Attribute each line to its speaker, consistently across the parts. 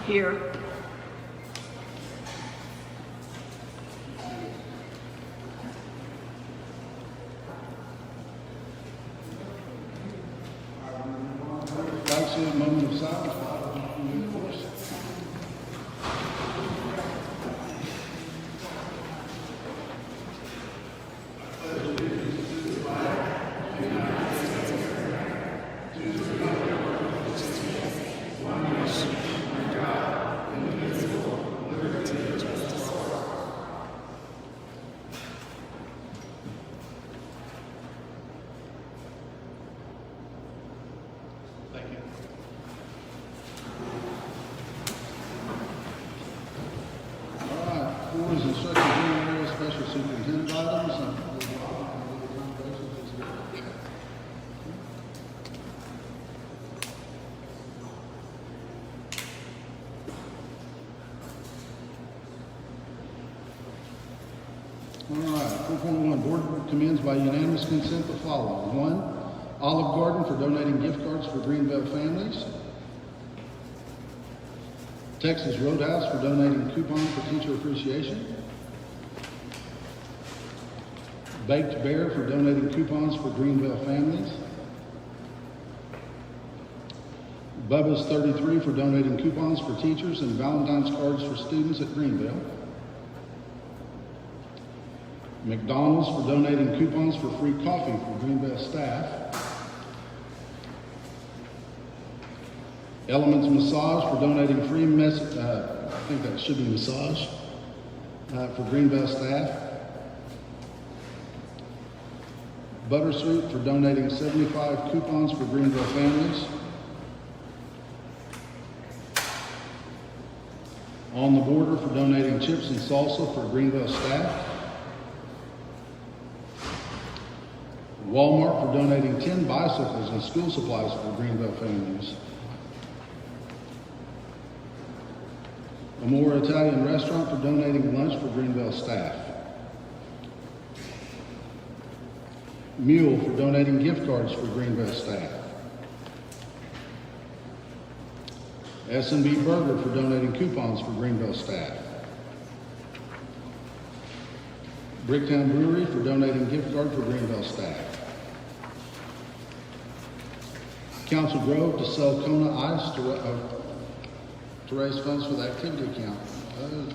Speaker 1: Here.
Speaker 2: Like to a moment of silence while we move forward. Thank you. All right, four is instructions in area special superintendent items. All right, 4.1, board commends by unanimous consent the following. 1, Olive Garden for donating gift cards for Greenville families. Texas Roadhouse for donating coupons for teacher appreciation. Baked Bear for donating coupons for Greenville families. Bubba's 33 for donating coupons for teachers and Valentine's cards for students at Greenville. McDonald's for donating coupons for free coffee for Greenville staff. Elements Massage for donating free I think that should be massage, for Greenville staff. Buttersweet for donating 75 coupons for Greenville families. On the Border for donating chips and salsa for Greenville staff. Walmart for donating 10 bicycles and school supplies for Greenville families. Amore Italian Restaurant for donating lunch for Greenville staff. Mule for donating gift cards for Greenville staff. S&B Burger for donating coupons for Greenville staff. Bricktown Brewery for donating gift card for Greenville staff. Council Grove to sell Kona Ice to raise funds for the activity account.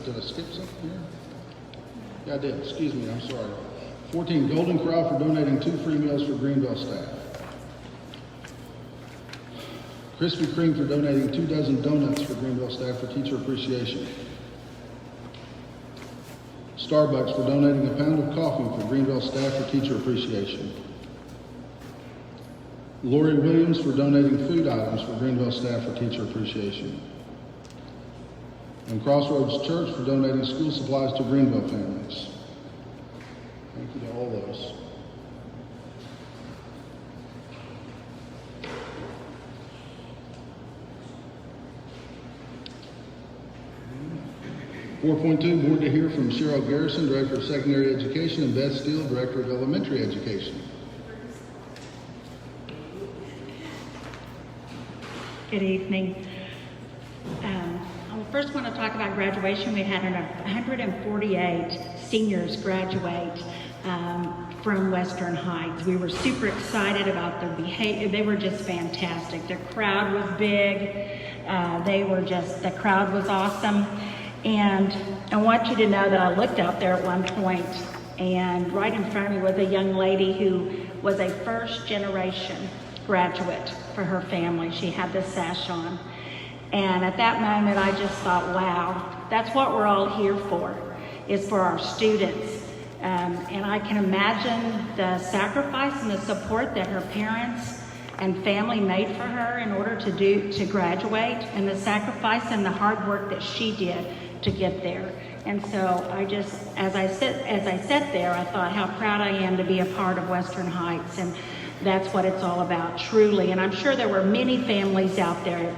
Speaker 2: Did I skip something here? Yeah, I did. Excuse me, I'm sorry. 14, Golden Corral for donating 2 free meals for Greenville staff. Krispy Kreme for donating 2 dozen donuts for Greenville staff for teacher appreciation. Starbucks for donating a pound of coffee for Greenville staff for teacher appreciation. Lori Williams for donating food items for Greenville staff for teacher appreciation. And Crossroads Church for donating school supplies to Greenville families. Thank you to all those. .2, board to hear from Cheryl Garrison, Director of Secondary Education, and Beth Steele, Director of Elementary Education.
Speaker 3: Good evening. I first want to talk about graduation. We had 148 seniors graduate from Western Heights. We were super excited about their behavior. They were just fantastic. Their crowd was big. The crowd was awesome. And I want you to know that I looked out there at one point, and right in front of me was a young lady who was a first generation graduate for her family. She had this sash on. And at that moment, I just thought, wow, that's what we're all here for, is for our students. And I can imagine the sacrifice and the support that her parents and family made for her in order to graduate, and the sacrifice and the hard work that she did to get there. And so I just, as I sat there, I thought how proud I am to be a part of Western Heights, and that's what it's all about, truly. And I'm sure there were many families out there,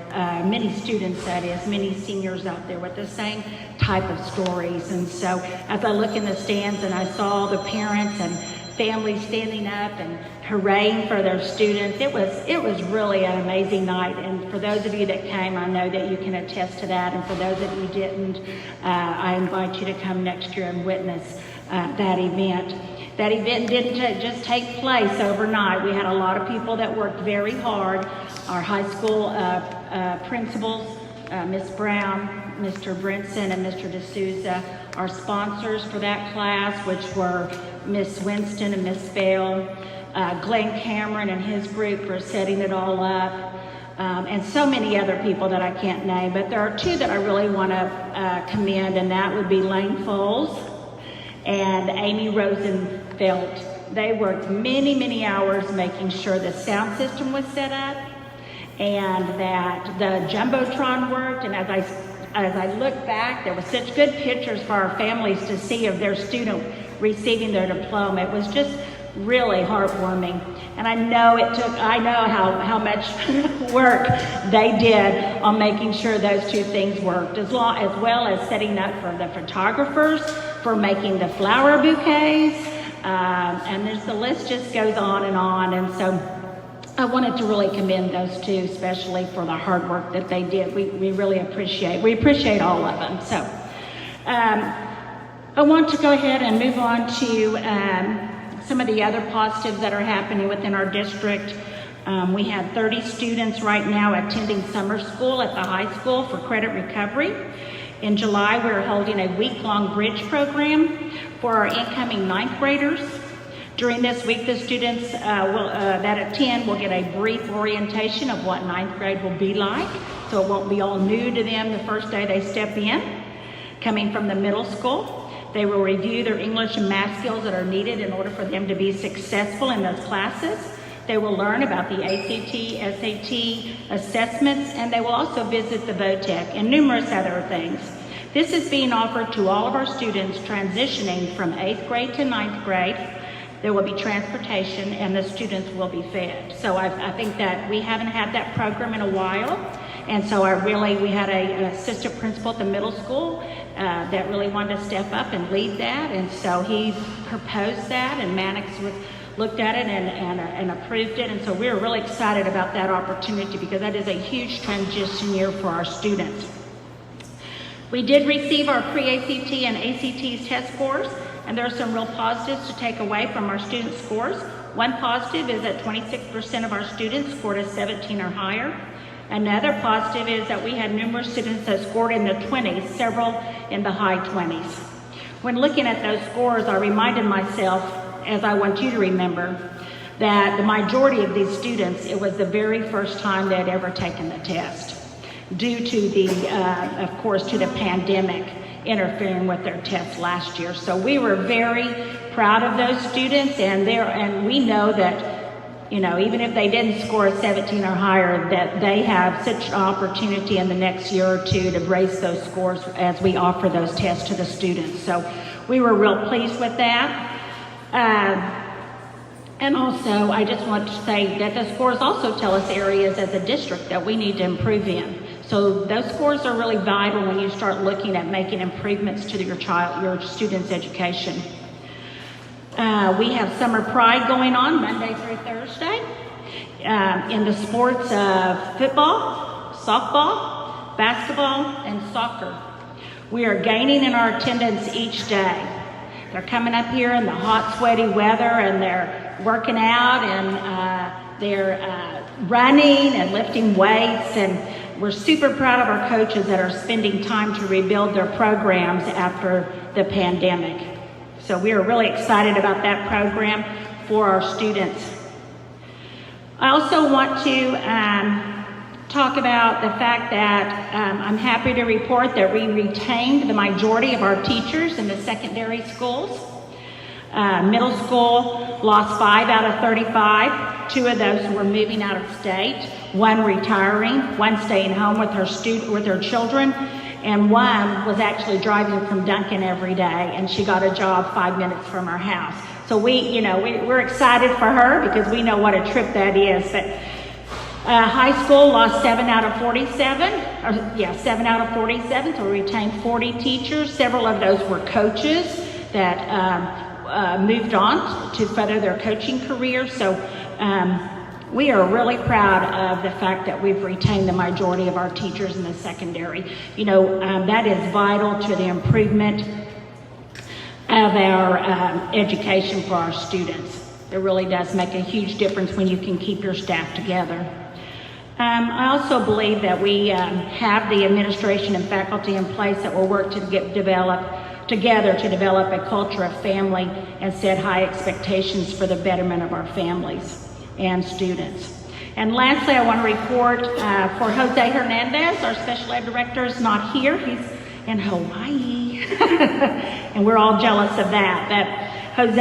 Speaker 3: many students, that is, many seniors out there with the same type of stories. And so as I look in the stands and I saw the parents and families standing up and hurrahing for their students. It was really an amazing night, and for those of you that came, I know that you can attest to that, and for those of you who didn't, I invite you to come next year and witness that event. That event didn't just take place overnight. We had a lot of people that worked very hard. Our high school principals, Ms. Brown, Mr. Brinson, and Mr. D'Souza, our sponsors for that class, which were Miss Winston and Miss Bale, Glenn Cameron and his group for setting it all up, and so many other people that I can't name. But there are two that I really want to commend, and that would be Lane Foles and Amy Rosenfeld. They worked many, many hours making sure the sound system was set up and that the Jumbotron worked. And as I look back, there were such good pictures for our families to see of their student receiving their diploma. It was just really heartwarming. And I know how much work they did on making sure those two things worked, as well as setting up for the photographers, for making the flower bouquets, and the list just goes on. And so I wanted to really commend those two, especially for the hard work that they did. We really appreciate all of them. So I want to go ahead and move on to some of the other positives that are happening within our district. We have 30 students right now attending summer school at the high school for credit recovery. In July, we're holding a week-long bridge program for our incoming ninth graders. During this week, the students that attend will get a brief orientation of what ninth grade will be like, so it won't be all new to them the first day they step in. Coming from the middle school, they will review their English and math skills that are needed in order for them to be successful in those classes. They will learn about the ACT, SAT assessments, and they will also visit the VOTEC and numerous other things. This is being offered to all of our students transitioning from 8th grade to 9th grade. There will be transportation and the students will be fed. So I think that we haven't had that program in a while. And so we had an assistant principal at the middle school that really wanted to step up and lead that. And so he proposed that, and Mannix looked at it and approved it. And so we're really excited about that opportunity because that is a huge transition year for our students. We did receive our pre-ACT and ACT test scores, and there are some real positives to take away from our student scores. One positive is that 26% of our students scored a 17 or higher. Another positive is that we had numerous students that scored in the 20s, several in the high 20s. When looking at those scores, I reminded myself, as I want you to remember, that the majority of these students, it was the very first time they had ever taken the test, due to of course, to the pandemic interfering with their tests last year. So we were very proud of those students, and we know that, even if they didn't score a 17 or higher, that they have such an opportunity in the next year or two to raise those scores as we offer those tests to the students. So we were real pleased with that. And also, I just want to say that the scores also tell us areas as a district that we need to improve in. So those scores are really vital when you start looking at making improvements to your student's education. We have Summer Pride going on Monday through Thursday in the sports of football, softball, basketball, and soccer. We are gaining in our attendance each day. They're coming up here in the hot, sweaty weather, and they're working out, and they're running and lifting weights, and we're super proud of our coaches that are spending time to rebuild their programs after the pandemic. So we are really excited about that program for our students. I also want to talk about the fact that I'm happy to report that we retained the majority of our teachers in the secondary schools. Middle school lost 5 out of 35. 2 of those were moving out of state, 1 retiring, 1 staying home with her children, and 1 was actually driving from Duncan every day, and she got a job 5 minutes from her house. So we're excited for her because we know what a trip that is. But high school lost 7 out of 47. 7 out of 47. So we retained 40 teachers. Several of those were coaches that moved on to further their coaching career. So we are really proud of the fact that we've retained the majority of our teachers in the secondary. You know, that is vital to the improvement of our education for our students. It really does make a huge difference when you can keep your staff together. I also believe that we have the administration and faculty in place that will work to develop a culture of family and set high expectations for the betterment of our families and students. And lastly, I want to report for Jose Hernandez, our special ed director, is not here. He's in Hawaii, and we're all jealous of that. But Jose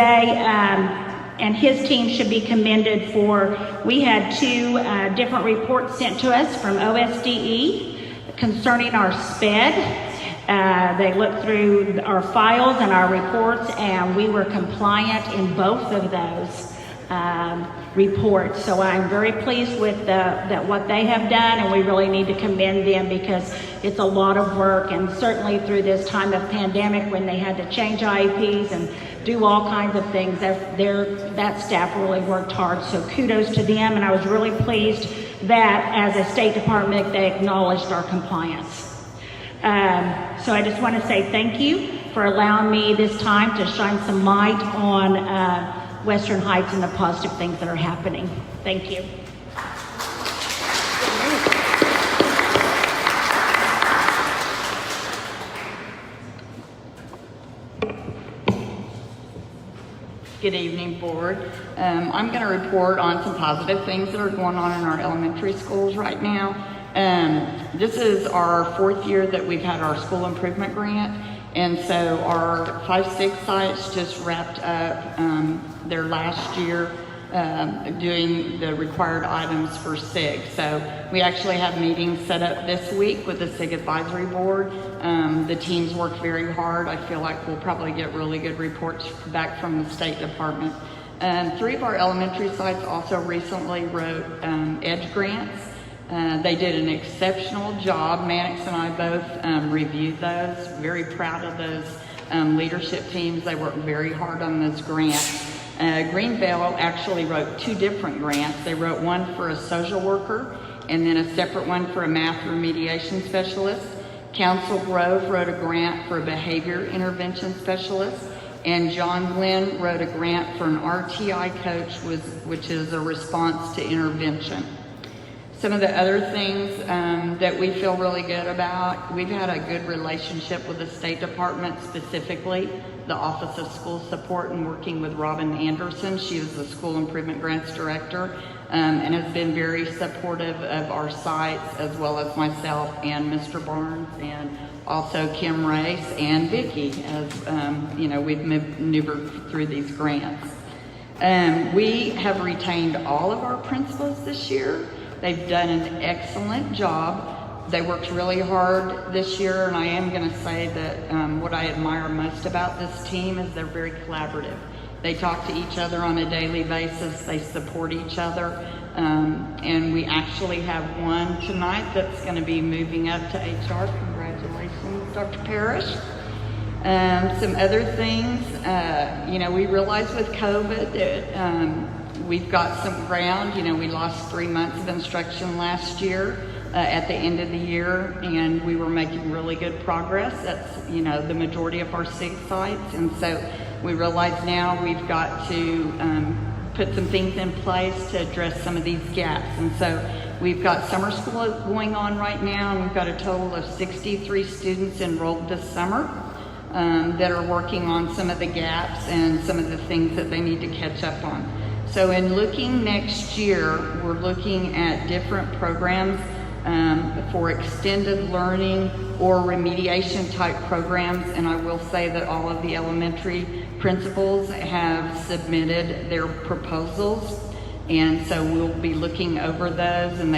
Speaker 3: and his team should be commended for, we had 2 different reports sent to us from OSDE concerning our SPED. They looked through our files and our reports, and we were compliant in both of those reports. So I'm very pleased with that what they have done, and we really need to commend them because it's a lot of work, and certainly through this time of pandemic when they had to change IEPs and do all kinds of things, that staff really worked hard. So kudos to them, and I was really pleased that as a State Department they acknowledged our compliance. So I just want to say thank you for allowing me this time to shine some light on Western Heights and the positive things that are happening. Thank you.
Speaker 1: Good evening, board. I'm going to report on some positive things that are going on in our elementary schools right now. This is our 4th year that we've had our school improvement grant, and so our 5-6 sites just wrapped up their last year doing the required items for SIG. So we actually have meetings set up this week with the SIG advisory board. The teams worked very hard. I feel like we'll probably get really good reports back from the State Department. 3 of our elementary sites also recently wrote EDGE grants. They did an exceptional job. Mannix and I both reviewed those. Very proud of those leadership teams. They worked very hard on those grants. Greenville actually wrote 2 different grants. They wrote one for a social worker and then a separate one for a math remediation specialist. Council Grove wrote a grant for a behavior intervention specialist, and John Glenn wrote a grant for an RTI coach, which is a response to intervention. Some of the other things that we feel really good about, we've had a good relationship with the State Department, specifically the Office of School Support, and working with Robin Anderson. She is the School Improvement Grants Director and has been very supportive of our sites, as well as myself and Mr. Barnes, and also Kim Race and Vicki, as you know, we've maneuvered through these grants. We have retained all of our principals this year. They've done an excellent job. They worked really hard this year, and I am going to say that what I admire most about this team is they're very collaborative. They talk to each other on a daily basis. They support each other. And we actually have one tonight that's going to be moving up to HR. Congratulations, Dr. Parrish. Some other things, you know, we realized with COVID that we've got some ground. You know, we lost 3 months of instruction last year at the end of the year, and we were making really good progress. That's, you know, the majority of our SIG sites. And so we realize now we've got to put some things in place to address some of these gaps. And so we've got summer school going on right now, and we've got a total of 63 students enrolled this summer that are working on some of the gaps and some of the things that they need to catch up on. So in looking next year, we're looking at different programs for extended learning or remediation type programs, and I will say that all of the elementary principals have submitted their proposals, and so we'll be looking over those, and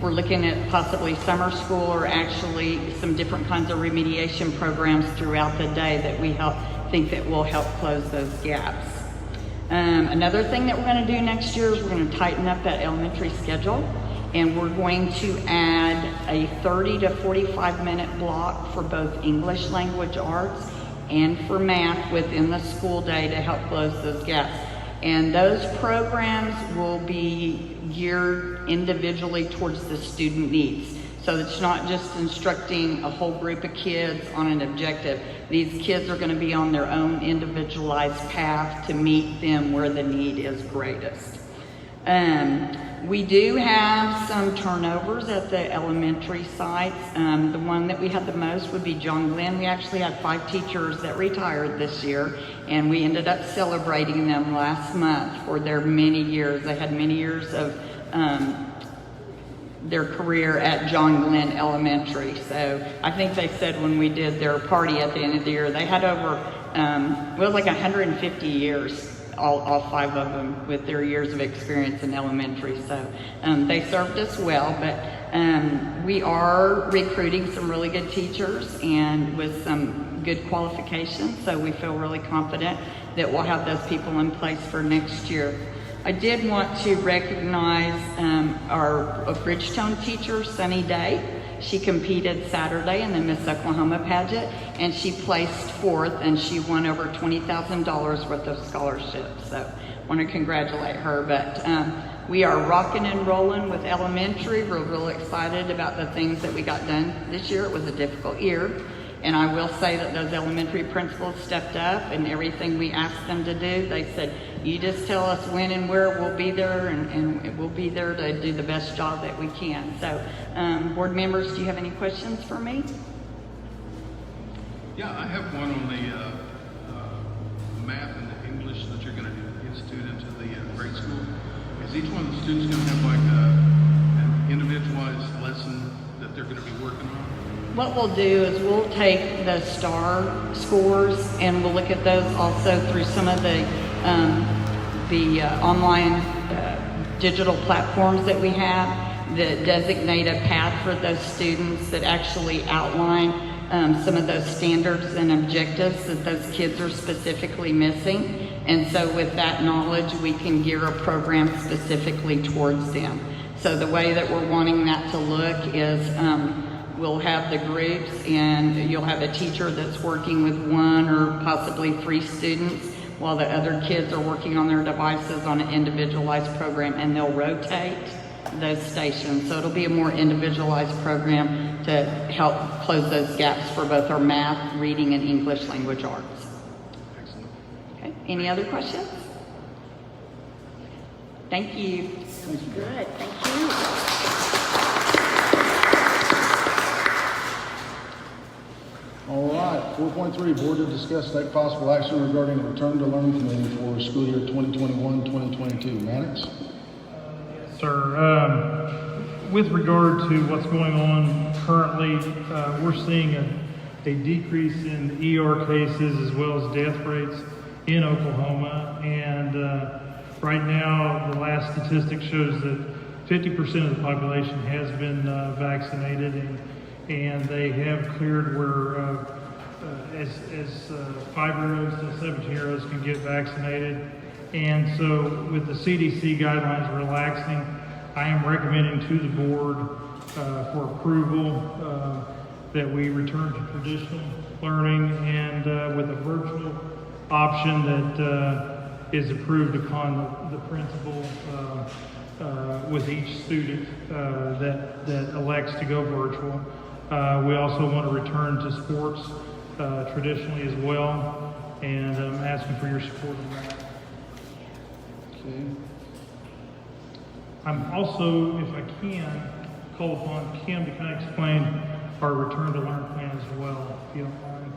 Speaker 1: we're looking at possibly summer school or actually some different kinds of remediation programs throughout the day that we think that will help close those gaps. Another thing that we're going to do next year is we're going to tighten up that elementary schedule, and we're going to add a 30 to 45 minute block for both English language arts and for math within the school day to help close those gaps. And those programs will be geared individually towards the student needs. So it's not just instructing a whole group of kids on an objective. These kids are going to be on their own individualized path to meet them where the need is greatest. We do have some turnovers at the elementary sites. The one that we had the most would be John Glenn. We actually had 5 teachers that retired this year, and we ended up celebrating them last month for their many years. They had many years of their career at John Glenn Elementary. So I think they said when we did their party at the end of the year, they had over, it was like 150 years, all 5 of them with their years of experience in elementary. So they served us well, but we are recruiting some really good teachers and with some good qualifications. So we feel really confident that we'll have those people in place for next year. I did want to recognize our Bridgetown teacher, Sunny Day. She competed Saturday in the Miss Oklahoma pageant, and she placed 4th, and she won over $20,000 worth of scholarships. So I want to congratulate her. But we are rocking and rolling with elementary. We're real excited about the things that we got done this year. It was a difficult year. And I will say that those elementary principals stepped up, and everything we asked them to do, they said, you just tell us when and where, we'll be there, and we'll be there to do the best job that we can. So, board members, do you have any questions for me?
Speaker 4: Yeah, I have one on the math and the English that you're going to institute into the grade school. Is each one of the students going to have like an individualized lesson that they're going to be working on?
Speaker 1: What we'll do is we'll take the STAR scores and we'll look at those also through some of the online digital platforms that we have that designate a path for those students that actually outline some of those standards and objectives that those kids are specifically missing. And so with that knowledge, we can gear a program specifically towards them. So the way that we're wanting that to look is we'll have the groups, and you'll have a teacher that's working with 1 or possibly 3 students while the other kids are working on their devices on an individualized program, and they'll rotate those stations. So it'll be a more individualized program to help close those gaps for both our math, reading, and English language arts.
Speaker 4: Excellent.
Speaker 1: Okay, any other questions? Thank you.
Speaker 3: Good, thank you.
Speaker 2: All right, 4.3, board to discuss take possible action regarding the return to learn committee for school year 2021-2022. Mannix?
Speaker 5: Sir, with regard to what's going on currently, we're seeing a decrease in ER cases as well as death rates in Oklahoma. And right now, the last statistic shows that 50% of the population has been vaccinated, and they have cleared where as 5-year-olds to 17-year-olds can get vaccinated. And so with the CDC guidelines relaxing, I am recommending to the board for approval that we return to traditional learning and with a virtual option that is approved upon the principal with each student that elects to go virtual. We also want to return to sports traditionally as well, and I'm asking for your support on that.
Speaker 2: Okay.
Speaker 5: I'm also, if I can, call upon Kim to kind of explain our return to learn plan as well, if you don't mind.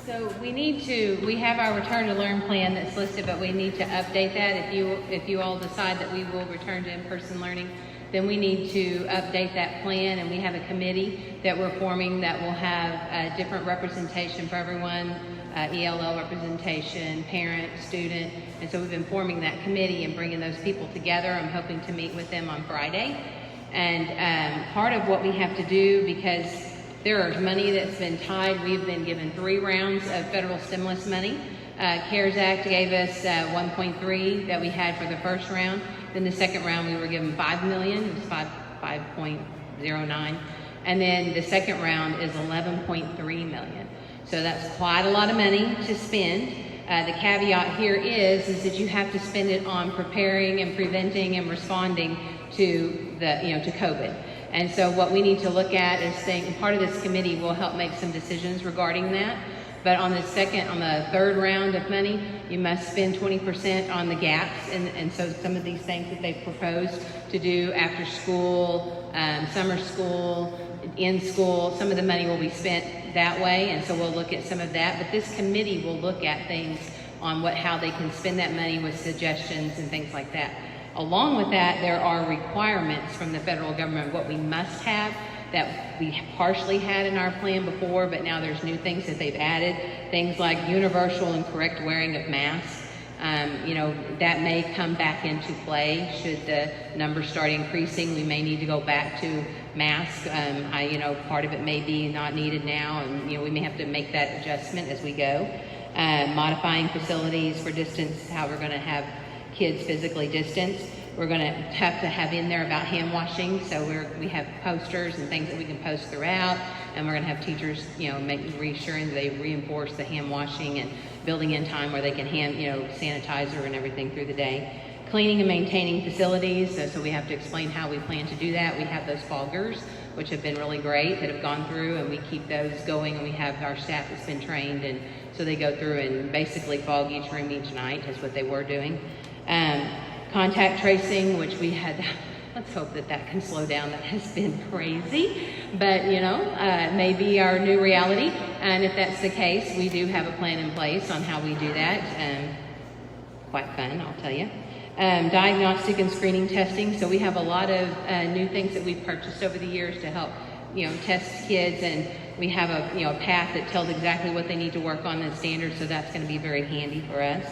Speaker 6: So we have our return to learn plan that's listed, but we need to update that. If you all decide that we will return to in-person learning, then we need to update that plan, and we have a committee that we're forming that will have a different representation for everyone, ELL representation, parent, student, and so we've been forming that committee and bringing those people together. I'm hoping to meet with them on Friday. And part of what we have to do, because there is money that's been tied. We've been given 3 rounds of federal stimulus money. CARES Act gave us 1.3 that we had for the first round. Then the second round we were given $5 million. It was 5.09. And then the second round is 11.3 million. So that's quite a lot of money to spend. The caveat here is that you have to spend it on preparing and preventing and responding to to COVID. And so what we need to look at is saying, part of this committee will help make some decisions regarding that. But on the third round of money, you must spend 20% on the gaps. And so some of these things that they've proposed to do after school, summer school, in school, some of the money will be spent that way. And so we'll look at some of that. But this committee will look at things on how they can spend that money with suggestions and things like that. Along with that, there are requirements from the federal government, what we must have that we partially had in our plan before, but now there's new things that they've added, things like universal and correct wearing of masks. That may come back into play should the numbers start increasing. We may need to go back to masks. Part of it may be not needed now, and we may have to make that adjustment as we go. Modifying facilities for distance, how we're going to have kids physically distanced. We're going to have in there about hand washing, so we have posters and things that we can post throughout, and we're going to have teachers, reassuring that they reinforce the hand washing and building in time where they can hand, sanitizer and everything through the day. Cleaning and maintaining facilities, so we have to explain how we plan to do that. We have those foggers, which have been really great, that have gone through, and we keep those going, and we have our staff that's been trained, and so they go through and basically fog each room each night is what they were doing. Contact tracing, which we had, let's hope that can slow down. That has been crazy, but may be our new reality. And if that's the case, we do have a plan in place on how we do that. Quite fun, I'll tell you. Diagnostic and screening testing. So we have a lot of new things that we've purchased over the years to help, test kids, and we have a path that tells exactly what they need to work on the standards. So that's going to be very handy for us.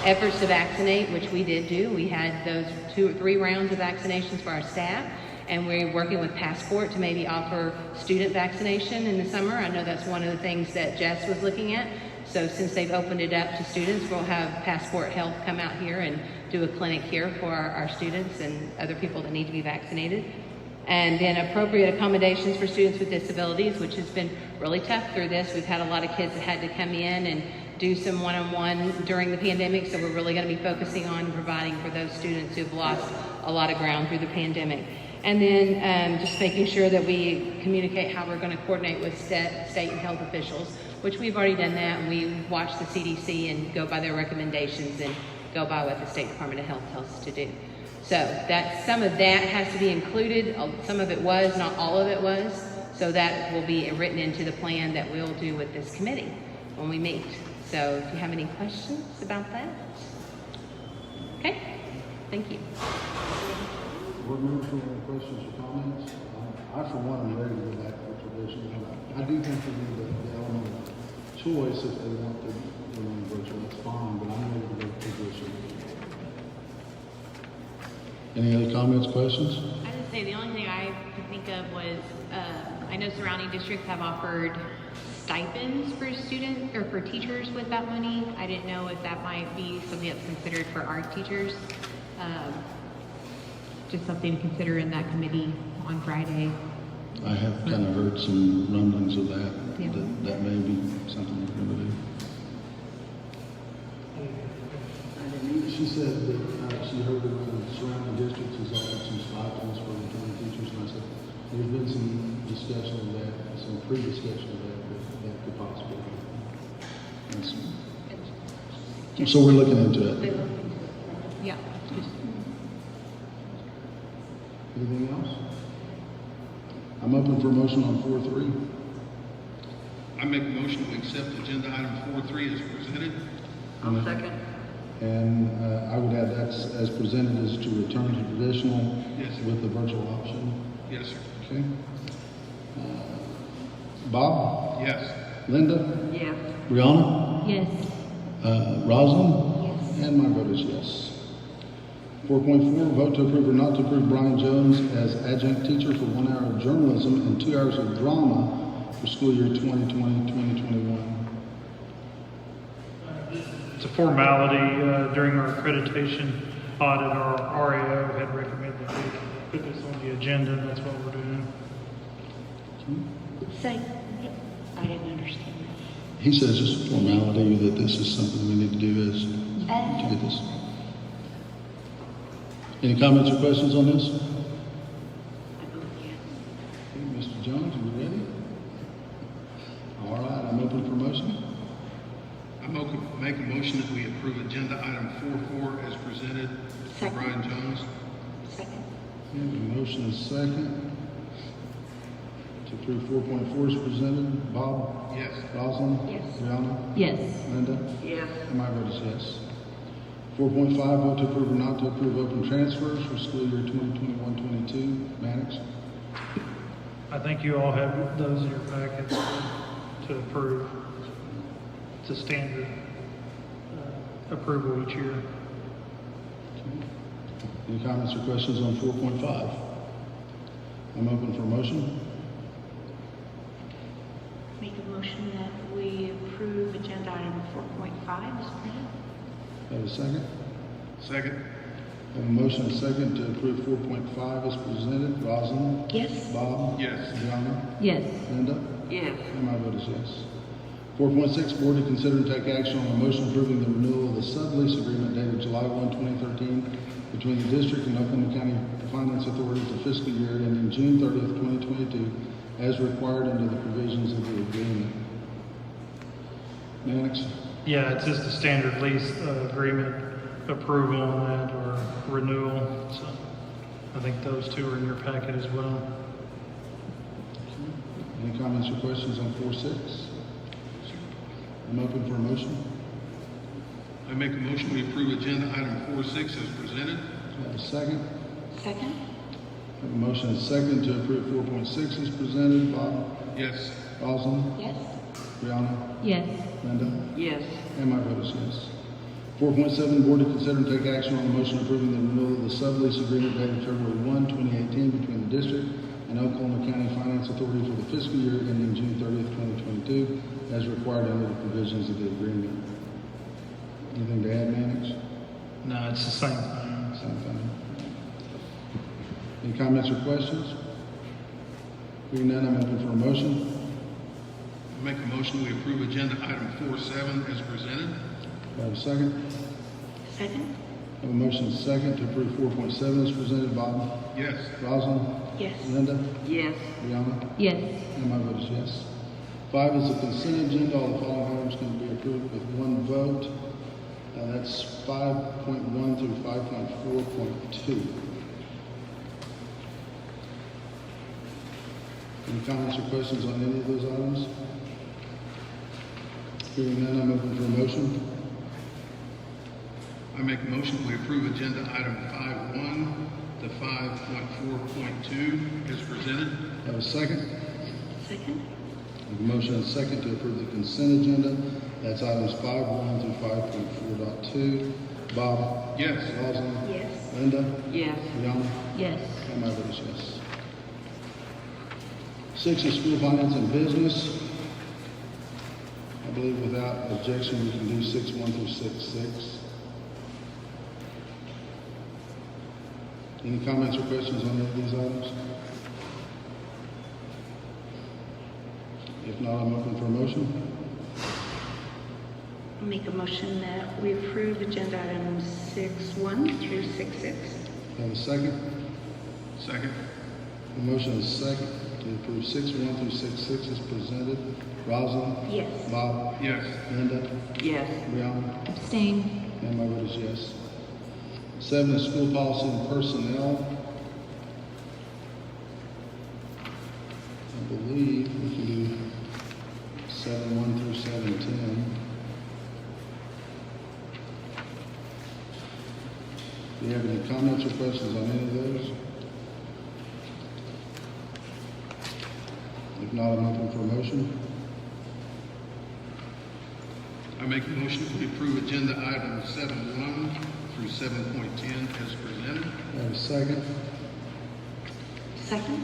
Speaker 6: Efforts to vaccinate, which we did do. We had those 2 or 3 rounds of vaccinations for our staff, and we're working with Passport to maybe offer student vaccination in the summer. I know that's one of the things that Jess was looking at. So since they've opened it up to students, we'll have Passport Health come out here and do a clinic here for our students and other people that need to be vaccinated. And then appropriate accommodations for students with disabilities, which has been really tough through this. We've had a lot of kids that had to come in and do some one-on-one during the pandemic, so we're really going to be focusing on providing for those students who've lost a lot of ground through the pandemic. And then just making sure that we communicate how we're going to coordinate with state and health officials, which we've already done that, and we watch the CDC and go by their recommendations and go by what the State Department of Health tells us to do. So some of that has to be included. Some of it was, not all of it was. So that will be written into the plan that we'll do with this committee when we meet. So if you have any questions about that? Okay, thank you.
Speaker 2: Board members, any questions or comments? I, for one, am ready to go back to tradition. I do think we need the element of choice if they want to do virtual, that's fine, but I'm ready to go to tradition. Any other comments, questions?
Speaker 7: I would say the only thing I could think of was, I know surrounding districts have offered stipends for students or for teachers with that money. I didn't know if that might be something that's considered for our teachers. Just something to consider in that committee on Friday.
Speaker 2: I have kind of heard some rumblings of that.
Speaker 7: Yeah.
Speaker 2: That may be something we're going to do. She said that she heard that the surrounding districts has offered some stipends for returning teachers, and I said there's been some discussion of that, some pre-discussion of that could possibly happen. So we're looking into it.
Speaker 7: Yeah.
Speaker 2: Anything else? I'm open for a motion on 4.3.
Speaker 4: I make a motion to accept agenda item 4.3 as presented.
Speaker 1: I'll second.
Speaker 2: And I would add that's as presented is to return to traditional
Speaker 4: Yes, sir.
Speaker 2: with the virtual option.
Speaker 4: Yes, sir.
Speaker 2: Okay. Bob?
Speaker 4: Yes.
Speaker 2: Linda?
Speaker 1: Yes.
Speaker 2: Brianna?
Speaker 7: Yes.
Speaker 2: Rosalind?
Speaker 7: Yes.
Speaker 2: And my vote is yes. 4.4, vote to approve or not to approve Brian Jones as adjunct teacher for 1 hour of journalism and 2 hours of drama for school year 2020-2021.
Speaker 5: It's a formality. During our accreditation audit, our RAO had recommended that we put this on the agenda, and that's what we're doing.
Speaker 3: Say, I didn't understand that.
Speaker 2: He says it's a formality that this is something we need to do as, to get this. Any comments or questions on this? Okay, Mr. Jones, are you ready? All right, I'm open for motion.
Speaker 4: Make a motion that we approve agenda item 4.4 as presented for
Speaker 3: Second.
Speaker 4: Brian Jones.
Speaker 3: Second.
Speaker 2: Okay, a motion is second to approve 4.4 is presented. Bob?
Speaker 4: Yes.
Speaker 2: Rosalind?
Speaker 3: Yes.
Speaker 2: Brianna?
Speaker 6: Yes.
Speaker 2: Linda?
Speaker 1: Yes.
Speaker 2: And my vote is yes. 4.5, vote to approve or not to approve open transfers for school year 2021-22. Mannix?
Speaker 5: I think you all have those in your packets to approve. It's a standard approval each year.
Speaker 2: Any comments or questions on 4.5? I'm open for a motion.
Speaker 3: Make a motion that we approve agenda item 4.5 as printed.
Speaker 2: Have a second?
Speaker 4: Second.
Speaker 2: Have a motion and second to approve 4.5 as presented. Rosalind?
Speaker 3: Yes.
Speaker 2: Bob?
Speaker 4: Yes.
Speaker 2: Brianna?
Speaker 6: Yes.
Speaker 2: Linda?
Speaker 1: Yes.
Speaker 2: And my vote is yes. 4.6, board to consider and take action on a motion approving the renewal of the sublease agreement dated July 1, 2013 between the district and Oklahoma County Finance Authority for fiscal year ending June 30th, 2022, as required under the provisions of the agreement. Mannix?
Speaker 5: Yeah, it's just a standard lease agreement approval on that or renewal. So I think those two are in your packet as well.
Speaker 2: Any comments or questions on 4.6? I'm open for a motion.
Speaker 4: I make a motion we approve agenda item 4.6 as presented.
Speaker 2: Have a second?
Speaker 3: Second.
Speaker 2: Have a motion and second to approve 4.6 as presented. Bob?
Speaker 4: Yes.
Speaker 2: Rosalind?
Speaker 3: Yes.
Speaker 2: Brianna?
Speaker 6: Yes.
Speaker 2: Linda?
Speaker 1: Yes.
Speaker 2: And my vote is yes. 4.7, board to consider and take action on a motion approving the renewal of the sublease agreement dated February 1, 2018 between the district and Oklahoma County Finance Authority for the fiscal year ending June 30th, 2022, as required under the provisions of the agreement. Anything to add, Mannix?
Speaker 5: No, it's the same thing.
Speaker 2: Same thing. Any comments or questions? Hearing none, I'm open for a motion.
Speaker 4: I make a motion we approve agenda item 4.7 as presented.
Speaker 2: Do I have a second?
Speaker 3: Second.
Speaker 2: I have a motion and second to approve 4.7 as presented. Bob?
Speaker 4: Yes.
Speaker 2: Rosalind?
Speaker 3: Yes.
Speaker 2: Linda?
Speaker 1: Yes.
Speaker 2: Brianna?
Speaker 6: Yes.
Speaker 2: And my vote is yes. 5 is the consent agenda. All the following items can be approved with one vote. That's 5.1 through 5.4.2. Any comments or questions on any of those items? Hearing none, I'm open for a motion.
Speaker 4: I make a motion we approve agenda item 5.1 to 5.4.2 as presented.
Speaker 2: Have a second?
Speaker 3: Second.
Speaker 2: Have a motion and second to approve the consent agenda. That's items 5.1 through 5.4.2. Bob?
Speaker 4: Yes.
Speaker 2: Rosalind?
Speaker 3: Yes.
Speaker 2: Linda?
Speaker 1: Yes.
Speaker 2: Brianna?
Speaker 6: Yes.
Speaker 2: And my vote is yes. 6 is school finance and business. I believe without objection, we can do 6.1 through 6.6. Any comments or questions on any of these items? If not, I'm open for a motion.
Speaker 3: Make a motion that we approve agenda items 6.1 through 6.6.
Speaker 2: Have a second?
Speaker 4: Second.
Speaker 2: A motion is second to approve 6.1 through 6.6 is presented. Rosalind?
Speaker 3: Yes.
Speaker 2: Bob?
Speaker 4: Yes.
Speaker 2: Linda?
Speaker 1: Yes.
Speaker 2: Brianna?
Speaker 6: Abstain.
Speaker 2: And my vote is yes. 7 is school policy and personnel. I believe we can do 7.1 through 7.10. Do you have any comments or questions on any of those? If not, I'm open for a motion.
Speaker 4: I make a motion we approve agenda items 7.1 through 7.10 as presented.
Speaker 2: I have a second.
Speaker 3: Second.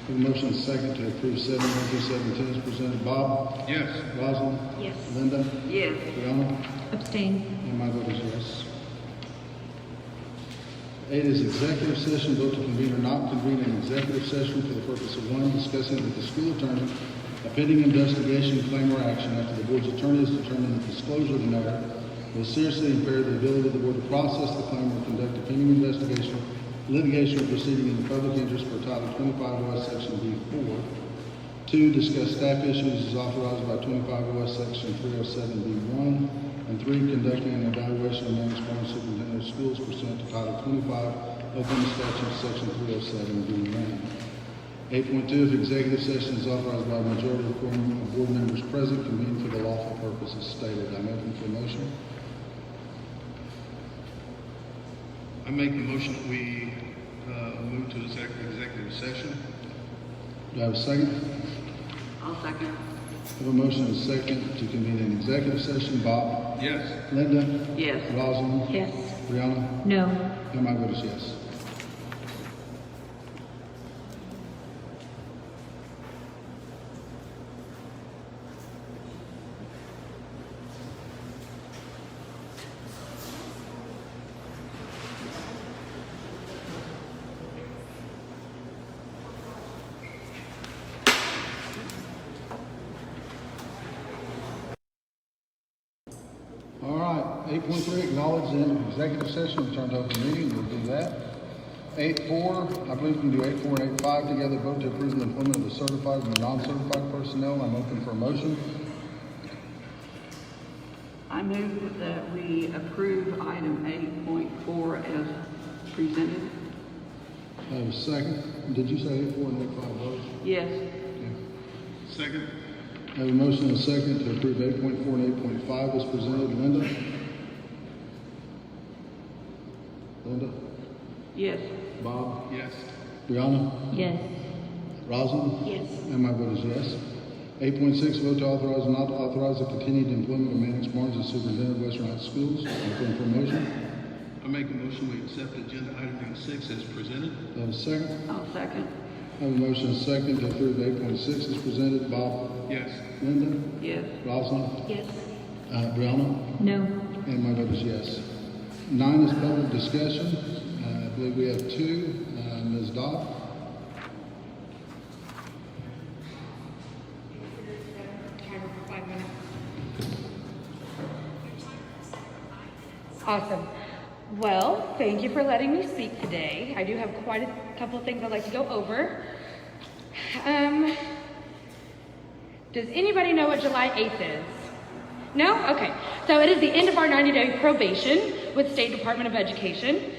Speaker 2: A motion is second to approve 7.1 through 7.10 is presented. Bob?
Speaker 4: Yes.
Speaker 2: Rosalind?
Speaker 3: Yes.
Speaker 2: Linda?
Speaker 1: Yes.
Speaker 2: Brianna?
Speaker 6: Abstain.
Speaker 2: And my vote is yes. 8 is executive session, vote to convene or not convene an executive session for the purpose of 1, discussing with the school attorney a pending investigation, claim, or action after the board's attorney has determined that disclosure of the matter will seriously impair the ability of the board to process the claim or conduct a pending investigation, litigation, or proceeding in the public interest for Title 25 OS Section B4. 2, discuss staff issues as authorized by 25 OS Section 307B1. And 3, conducting an evaluation of Manning Spartan Superintendent of Schools pursuant to Title 25 Oklahoma Statute Section 307B1. 8.2, if executive session is authorized by a majority of quorum of board members present, convene for the lawful purposes stated. I'm open for a motion.
Speaker 4: I make the motion that we move to executive session.
Speaker 2: Do I have a second?
Speaker 1: I'll second.
Speaker 2: I have a motion and a second to convene an executive session. Bob?
Speaker 4: Yes.
Speaker 2: Linda?
Speaker 1: Yes.
Speaker 2: Rosalind?
Speaker 3: Yes.
Speaker 2: Brianna?
Speaker 3: No.
Speaker 2: And my vote is yes. All right, 8.3, acknowledge the end of executive session, return to open meeting, we'll do that. 8.4, I believe we can do 8.4 and 8.5 together, vote to approve the employment of the certified and the non-certified personnel. I'm open for a motion.
Speaker 1: I move that we approve item 8.4 as presented.
Speaker 2: I have a second. Did you say 8.4 and 8.5 votes?
Speaker 1: Yes.
Speaker 4: Second.
Speaker 2: I have a motion and a second to approve 8.4 and 8.5 as presented. Linda? Linda?
Speaker 1: Yes.
Speaker 2: Bob?
Speaker 4: Yes.
Speaker 2: Brianna?
Speaker 3: Yes.
Speaker 2: Rosalind?
Speaker 3: Yes.
Speaker 2: And my vote is yes. 8.6, vote to authorize or not to authorize the continued employment of Manning Barnes as superintendent of Western Heights Schools. Open for a motion.
Speaker 4: I make a motion we accept agenda item 6 as presented.
Speaker 2: Do I have a second?
Speaker 1: I'll second.
Speaker 2: I have a motion and a second to approve 8.6 as presented. Bob?
Speaker 4: Yes.
Speaker 2: Linda?
Speaker 1: Yes.
Speaker 2: Rosalind?
Speaker 3: Yes.
Speaker 2: Brianna?
Speaker 3: No.
Speaker 2: And my vote is yes. 9 is public discussion. I believe we have 2. Ms. Dodd?
Speaker 6: Timer for 5 minutes. Awesome. Well, thank you for letting me speak today. I do have quite a couple of things I'd like to go over. Does anybody know what July 8th is? No? Okay. So it is the end of our 90-day probation with State Department of Education.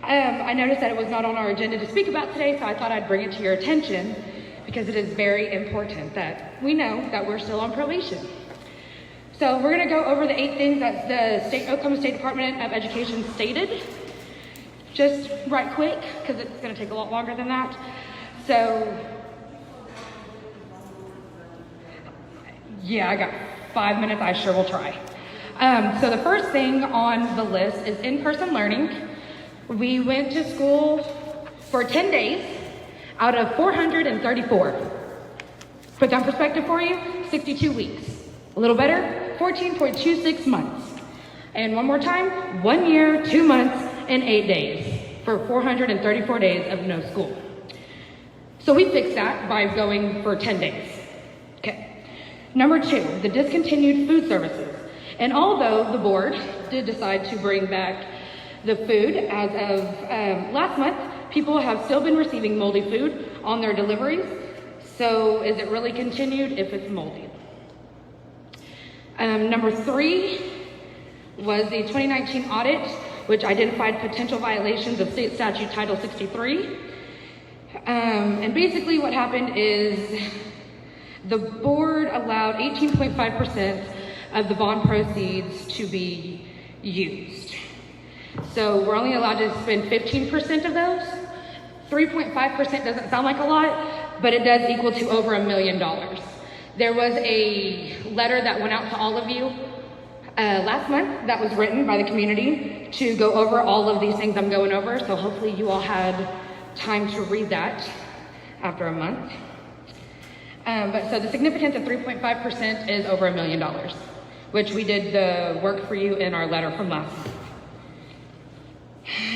Speaker 6: I noticed that it was not on our agenda to speak about today, so I thought I'd bring it to your attention because it is very important that we know that we're still on probation. So we're going to go over the 8 things that the Oklahoma State Department of Education stated, just right quick, because it's going to take a lot longer than that. So, yeah, I got 5 minutes. I sure will try. So the first thing on the list is in-person learning. We went to school for 10 days out of 434. Put that in perspective for you, 62 weeks. A little better, 14.26 months. And one more time, 1 year, 2 months, and 8 days for 434 days of no school. So we fixed that by going for 10 days. Okay. Number 2, the discontinued food services. And although the board did decide to bring back the food as of last month, people have still been receiving moldy food on their deliveries. So is it really continued if it's moldy? Number 3 was the 2019 audit, which identified potential violations of state statute Title 63. And basically what happened is the board allowed 18.5% of the bond proceeds to be used. So we're only allowed to spend 15% of those. 3.5% doesn't sound like a lot, but it does equal to over $1 million. There was a letter that went out to all of you last month that was written by the community to go over all of these things I'm going over. So hopefully you all had time to read that after a month. But so the significance of 3.5% is over $1 million, which we did the work for you in our letter from last month.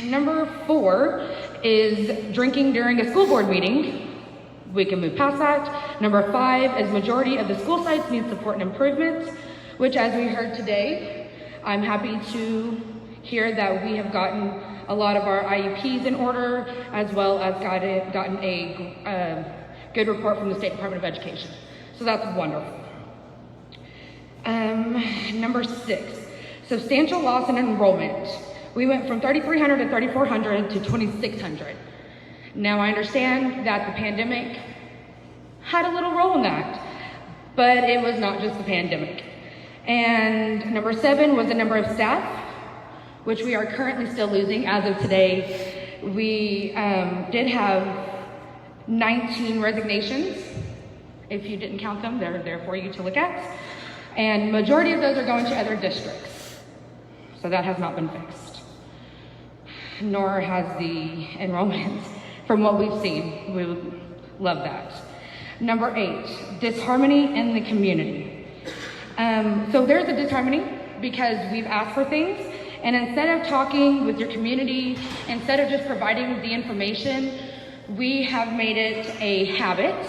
Speaker 8: Number 4 is drinking during a school board meeting. We can move past that. Number 5 is majority of the school sites need support and improvements, which, as we heard today, I'm happy to hear that we have gotten a lot of our IEPs in order, as well as gotten a good report from the State Department of Education. So that's wonderful. Number 6, substantial loss in enrollment. We went from 3,300 to 3,400 to 2,600. Now I understand that the pandemic had a little role in that, but it was not just the pandemic. And number 7 was the number of staff, which we are currently still losing. As of today, we did have 19 resignations. If you didn't count them, they're there for you to look at. And majority of those are going to other districts. So that has not been fixed. Nor has the enrollment from what we've seen. We would love that. Number 8, disharmony in the community. So there's a disharmony because we've asked for things, and instead of talking with your community, instead of just providing the information, we have made it a habit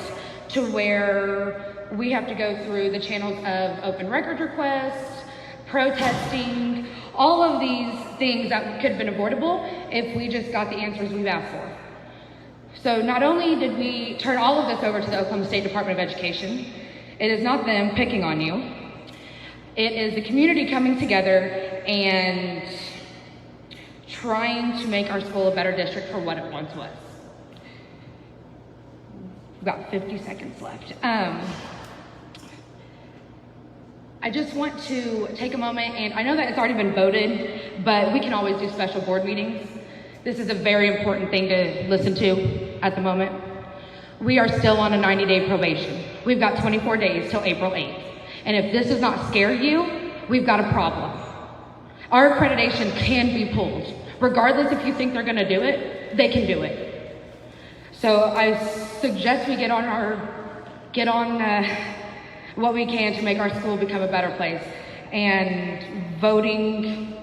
Speaker 8: to where we have to go through the channels of open record requests, protesting, all of these things that could have been avoidable if we just got the answers we've asked for. So not only did we turn all of this over to the Oklahoma State Department of Education, it is not them picking on you. It is the community coming together and trying to make our school a better district for what it once was. About 50 seconds left. I just want to take a moment, and I know that it's already been voted, but we can always do special board meetings. This is a very important thing to listen to at the moment. We are still on a 90-day probation. We've got 24 days till April 8th. And if this does not scare you, we've got a problem. Our accreditation can be pulled. Regardless if you think they're gonna do it, they can do it. So I suggest we get on what we can to make our school become a better place. And voting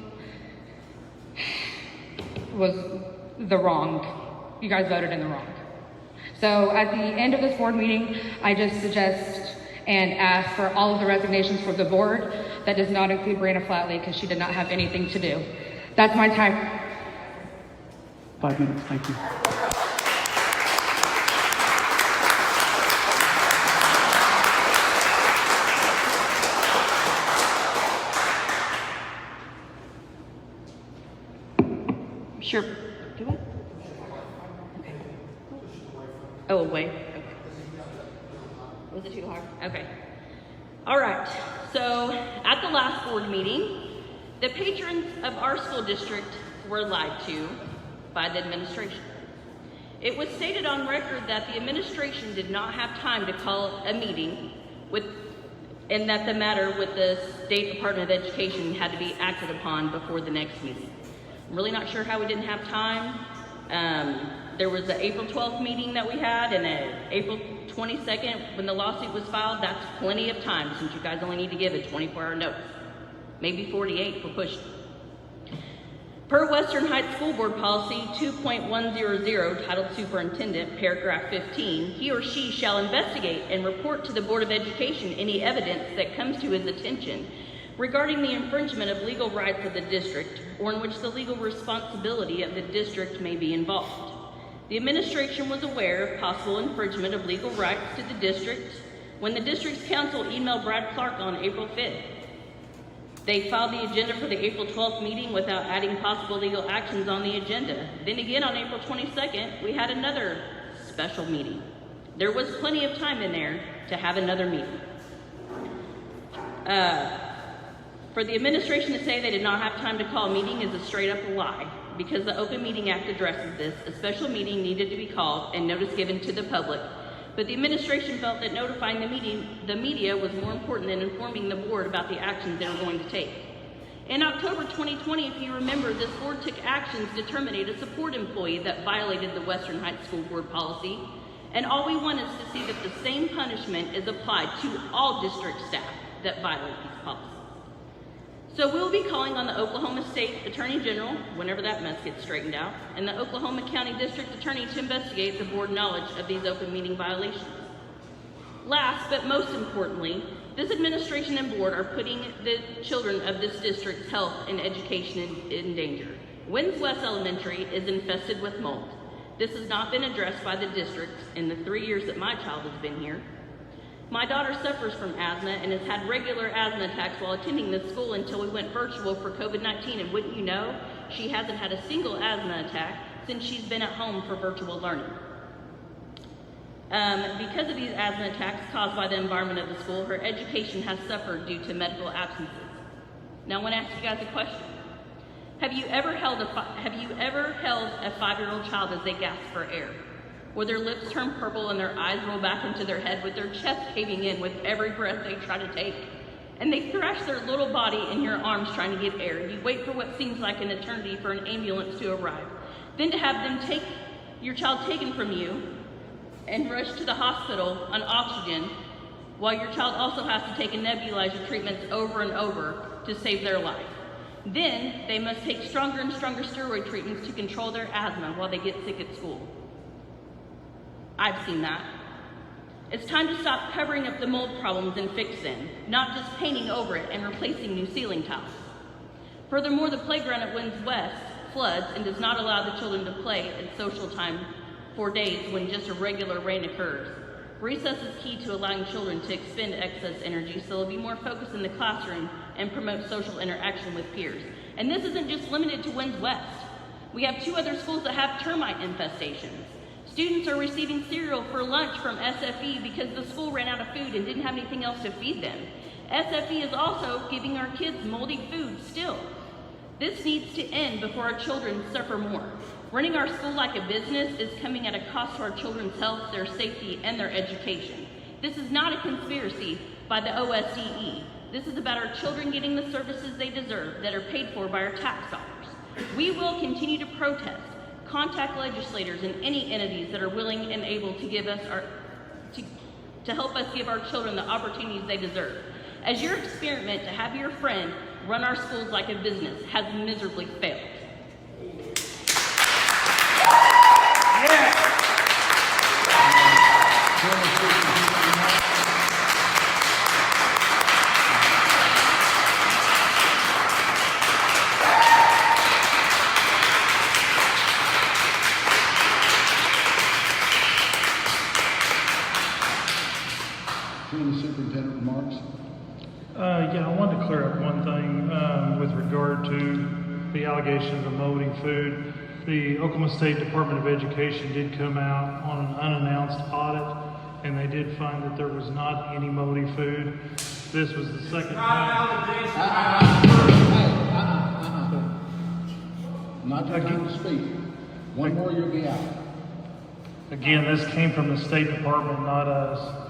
Speaker 8: was the wrong. You guys voted in the wrong. So at the end of this board meeting, I just suggest and ask for all of the resignations for the board. That does not include Brianna Flatley because she did not have anything to do. That's my time.
Speaker 9: 5 minutes, thank you.
Speaker 1: Sure. Do it? Okay. Oh, wait. Okay. Was it too hard? Okay. All right. So at the last board meeting, the patrons of our school district were lied to by the administration. It was stated on record that the administration did not have time to call a meeting and that the matter with the State Department of Education had to be acted upon before the next meeting. I'm really not sure how we didn't have time. There was the April 12th meeting that we had and an April 22nd when the lawsuit was filed. That's plenty of time since you guys only need to give a 24-hour notice. Maybe 48 for pushing. Per Western Heights School Board Policy 2.100, titled Superintendent, paragraph 15, he or she shall investigate and report to the Board of Education any evidence that comes to his attention regarding the infringement of legal rights of the district or in which the legal responsibility of the district may be involved. The administration was aware of possible infringement of legal rights to the district when the district's council emailed Brad Clark on April 5th. They filed the agenda for the April 12th meeting without adding possible legal actions on the agenda. Then again on April 22nd, we had another special meeting. There was plenty of time in there to have another meeting. For the administration to say they did not have time to call a meeting is a straight up lie. Because the Open Meeting Act addresses this, a special meeting needed to be called and notice given to the public. But the administration felt that notifying the media was more important than informing the board about the actions they were going to take. In October 2020, if you remember, this board took actions to terminate a support employee that violated the Western Heights School Board policy. And all we want is to see that the same punishment is applied to all district staff that violate these policies.
Speaker 10: So we'll be calling on the Oklahoma State Attorney General, whenever that mess gets straightened out, and the Oklahoma County District Attorney to investigate the board knowledge of these open meeting violations. Last, but most importantly, this administration and board are putting the children of this district's health and education in danger. Winds West Elementary is infested with mold. This has not been addressed by the district in the 3 years that my child has been here. My daughter suffers from asthma and has had regular asthma attacks while attending this school until we went virtual for COVID-19, and wouldn't you know, she hasn't had a single asthma attack since she's been at home for virtual learning. Because of these asthma attacks caused by the environment of the school, her education has suffered due to medical absences. Now I want to ask you guys a question. Have you ever held a 5-year-old child as they gasp for air? Where their lips turn purple and their eyes roll back into their head with their chest caving in with every breath they try to take? And they thrash their little body in your arms trying to get air. You wait for what seems like an eternity for an ambulance to arrive. Then to have them take your child taken from you and rush to the hospital on oxygen while your child also has to take a nebulizer treatments over and over to save their life. Then they must take stronger and stronger steroid treatments to control their asthma while they get sick at school. I've seen that. It's time to stop covering up the mold problems and fix them, not just painting over it and replacing new ceiling tiles. Furthermore, the playground at Winds West floods and does not allow the children to play at social time for days when just a regular rain occurs. Recess is key to allowing children to expend excess energy so they'll be more focused in the classroom and promote social interaction with peers. And this isn't just limited to Winds West. We have 2 other schools that have termite infestations. Students are receiving cereal for lunch from SFE because the school ran out of food and didn't have anything else to feed them. SFE is also giving our kids moldy food still. This needs to end before our children suffer more. Running our school like a business is coming at a cost to our children's health, their safety, and their education. This is not a conspiracy by the OSDE. This is about our children getting the services they deserve that are paid for by our tax dollars. We will continue to protest, contact legislators and any entities that are willing and able to give us to help us give our children the opportunities they deserve. As your experiment to have your friend run our schools like a business has miserably failed.
Speaker 2: Superintendent remarks.
Speaker 5: Yeah, I wanted to clear up one thing with regard to the allegations of moldy food. The Oklahoma State Department of Education did come out on an unannounced audit, and they did find that there was not any moldy food. This was the second time.
Speaker 2: Not your time to speak. One more, you'll be out.
Speaker 5: Again, this came from the State Department, not us.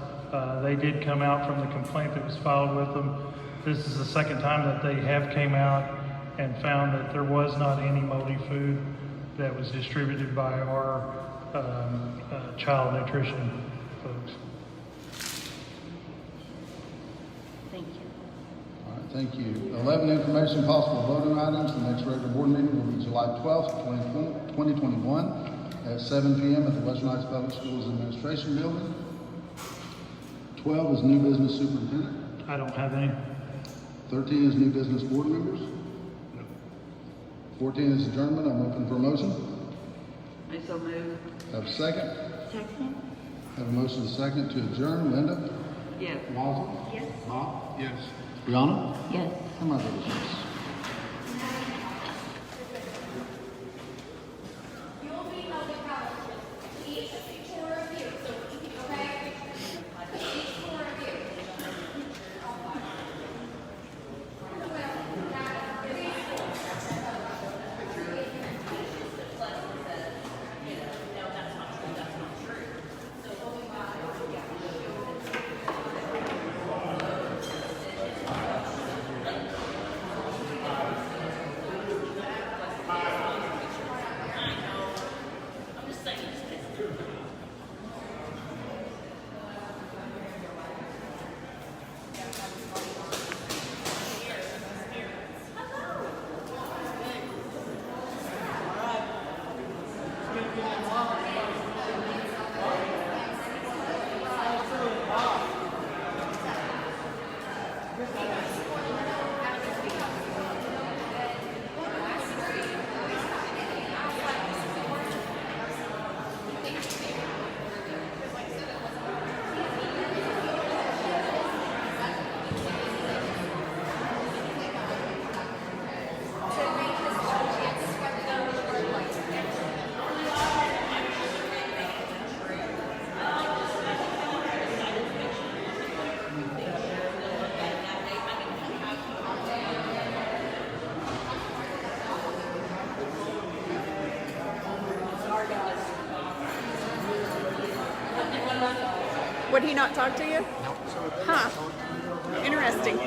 Speaker 5: They did come out from the complaint that was filed with them. This is the second time that they have came out and found that there was not any moldy food that was distributed by our child nutrition folks.
Speaker 10: Thank you.
Speaker 2: All right, thank you. 11, information possible voting items. The next regular board meeting will be July 12th, 2021 at 7 p.m. at the Western Heights Public Schools Administration Building. 12 is new business superintendent.
Speaker 5: I don't have any.
Speaker 2: 13 is new business board members. 14 is adjournment. I'm open for a motion.
Speaker 1: I so move.
Speaker 2: Have a second?
Speaker 3: Second?
Speaker 2: Have a motion and a second to adjourn. Linda?
Speaker 1: Yes.
Speaker 2: Mazel?
Speaker 3: Yes.
Speaker 2: Bob?
Speaker 4: Yes.
Speaker 2: Brianna?
Speaker 1: Yes.
Speaker 2: And my vote is yes.
Speaker 11: Would he not talk to you? Huh. Interesting.